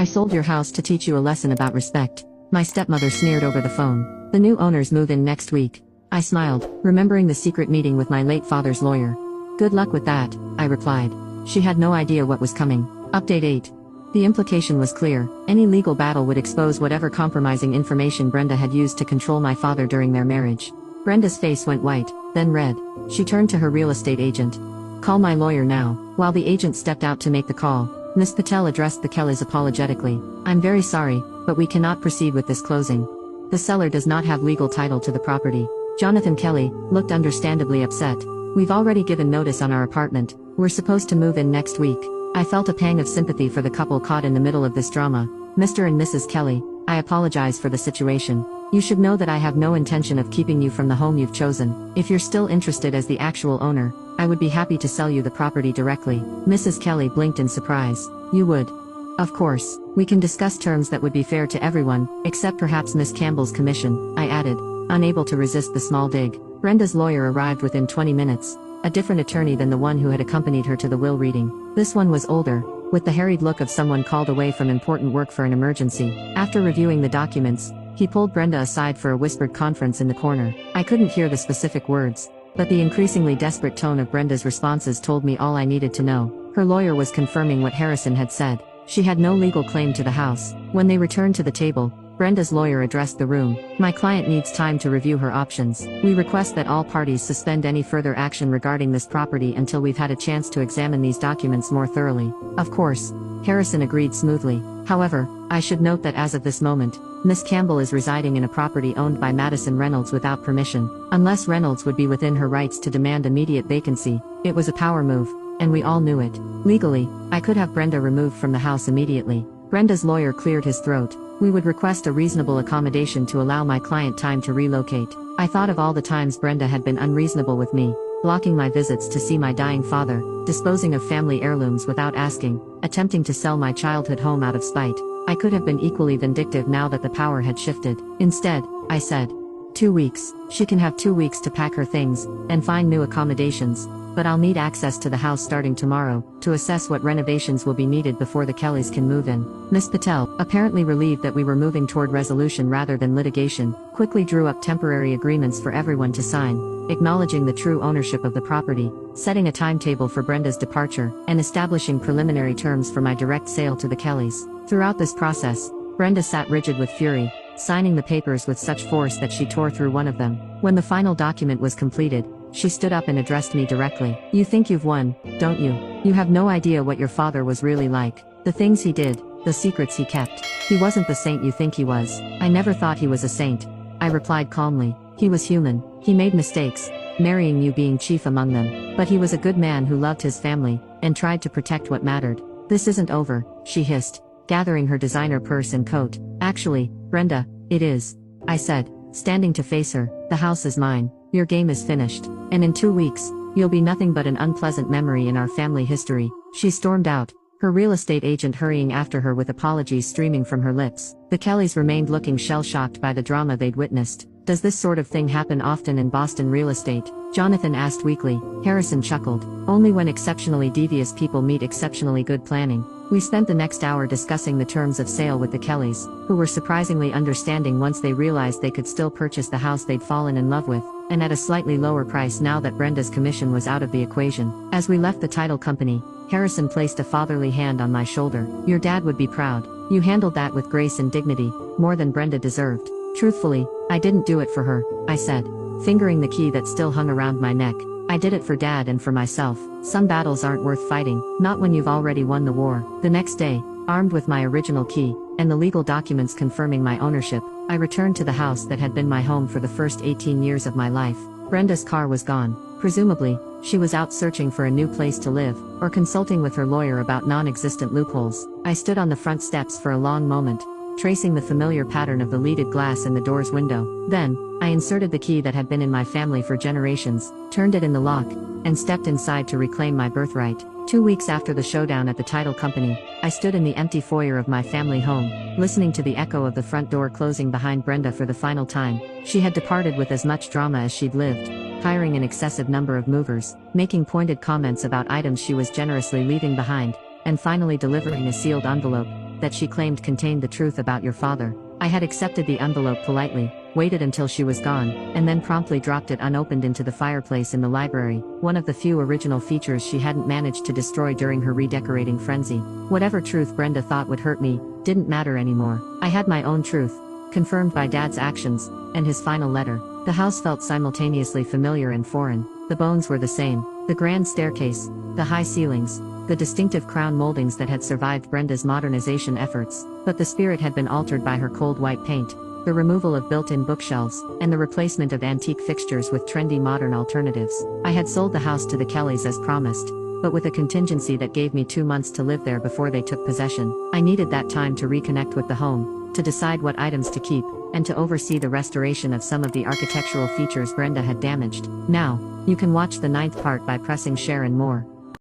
I sold your house to teach you a lesson about respect, my stepmother sneered over the phone. The new owners move in next week. I smiled, remembering the secret meeting with my late father's lawyer. Good luck with that, I replied. She had no idea what was coming. Update 8. The implication was clear. Any legal battle would expose whatever compromising information Brenda had used to control my father during their marriage. Brenda's face went white, then red. She turned to her real estate agent. Call my lawyer now. While the agent stepped out to make the call, Miss Patel addressed the Kellys apologetically. I'm very sorry, but we cannot proceed with this closing. The seller does not have legal title to the property. Jonathan Kelly looked understandably upset. We've already given notice on our apartment. We're supposed to move in next week. I felt a pang of sympathy for the couple caught in the middle of this drama. Mr. and Mrs. Kelly, I apologize for the situation. You should know that I have no intention of keeping you from the home you've chosen. If you're still interested as the actual owner, I would be happy to sell you the property directly. Mrs. Kelly blinked in surprise. You would? Of course. We can discuss terms that would be fair to everyone, except perhaps Miss Campbell's commission, I added, unable to resist the small dig. Brenda's lawyer arrived within 20 minutes, a different attorney than the one who had accompanied her to the will reading. This one was older, with the harried look of someone called away from important work for an emergency. After reviewing the documents, he pulled Brenda aside for a whispered conference in the corner. I couldn't hear the specific words, but the increasingly desperate tone of Brenda's responses told me all I needed to know. Her lawyer was confirming what Harrison had said. She had no legal claim to the house. When they returned to the table, Brenda's lawyer addressed the room. My client needs time to review her options. We request that all parties suspend any further action regarding this property until we've had a chance to examine these documents more thoroughly. Of course. Harrison agreed smoothly. However, I should note that as of this moment, Miss Campbell is residing in a property owned by Madison Reynolds without permission. Unless Reynolds would be within her rights to demand immediate vacancy, it was a power move, and we all knew it. Legally, I could have Brenda removed from the house immediately. Brenda's lawyer cleared his throat. We would request a reasonable accommodation to allow my client time to relocate. I thought of all the times Brenda had been unreasonable with me, blocking my visits to see my dying father, disposing of family heirlooms without asking, attempting to sell my childhood home out of spite. I could have been equally vindictive now that the power had shifted. Instead, I said, 2 weeks. She can have 2 weeks to pack her things and find new accommodations, but I'll need access to the house starting tomorrow to assess what renovations will be needed before the Kellys can move in. Miss Patel, apparently relieved that we were moving toward resolution rather than litigation, quickly drew up temporary agreements for everyone to sign, acknowledging the true ownership of the property, setting a timetable for Brenda's departure, and establishing preliminary terms for my direct sale to the Kellys. Throughout this process, Brenda sat rigid with fury, signing the papers with such force that she tore through one of them. When the final document was completed, she stood up and addressed me directly. You think you've won, don't you? You have no idea what your father was really like. The things he did, the secrets he kept. He wasn't the saint you think he was. I never thought he was a saint, I replied calmly. He was human. He made mistakes, marrying you being chief among them. But he was a good man who loved his family, and tried to protect what mattered. This isn't over, she hissed, gathering her designer purse and coat. Actually, Brenda, it is, I said, standing to face her. The house is mine. Your game is finished. And in 2 weeks, you'll be nothing but an unpleasant memory in our family history. She stormed out, her real estate agent hurrying after her with apologies streaming from her lips. The Kellys remained looking shell-shocked by the drama they'd witnessed. Does this sort of thing happen often in Boston real estate? Jonathan asked weakly. Harrison chuckled. Only when exceptionally devious people meet exceptionally good planning. We spent the next hour discussing the terms of sale with the Kellys, who were surprisingly understanding once they realized they could still purchase the house they'd fallen in love with, and at a slightly lower price now that Brenda's commission was out of the equation. As we left the title company, Harrison placed a fatherly hand on my shoulder. Your dad would be proud. You handled that with grace and dignity, more than Brenda deserved. Truthfully, I didn't do it for her, I said, fingering the key that still hung around my neck. I did it for Dad and for myself. Some battles aren't worth fighting, not when you've already won the war. The next day, armed with my original key, and the legal documents confirming my ownership, I returned to the house that had been my home for the first 18 years of my life. Brenda's car was gone. Presumably, she was out searching for a new place to live, or consulting with her lawyer about non-existent loopholes. I stood on the front steps for a long moment, tracing the familiar pattern of the leaded glass in the door's window. Then, I inserted the key that had been in my family for generations, turned it in the lock, and stepped inside to reclaim my birthright. 2 weeks after the showdown at the title company, I stood in the empty foyer of my family home, listening to the echo of the front door closing behind Brenda for the final time. She had departed with as much drama as she'd lived, hiring an excessive number of movers, making pointed comments about items she was generously leaving behind, and finally delivering a sealed envelope that she claimed contained the truth about your father. I had accepted the envelope politely, waited until she was gone, and then promptly dropped it unopened into the fireplace in the library, one of the few original features she hadn't managed to destroy during her redecorating frenzy. Whatever truth Brenda thought would hurt me, didn't matter anymore. I had my own truth, confirmed by Dad's actions, and his final letter. The house felt simultaneously familiar and foreign. The bones were the same, the grand staircase, the high ceilings, the distinctive crown moldings that had survived Brenda's modernization efforts, but the spirit had been altered by her cold white paint, the removal of built-in bookshelves, and the replacement of antique fixtures with trendy modern alternatives. I had sold the house to the Kellys as promised, but with a contingency that gave me 2 months to live there before they took possession. I needed that time to reconnect with the home, to decide what items to keep, and to oversee the restoration of some of the architectural features Brenda had damaged. Now, you can watch the 9th part by pressing share and more.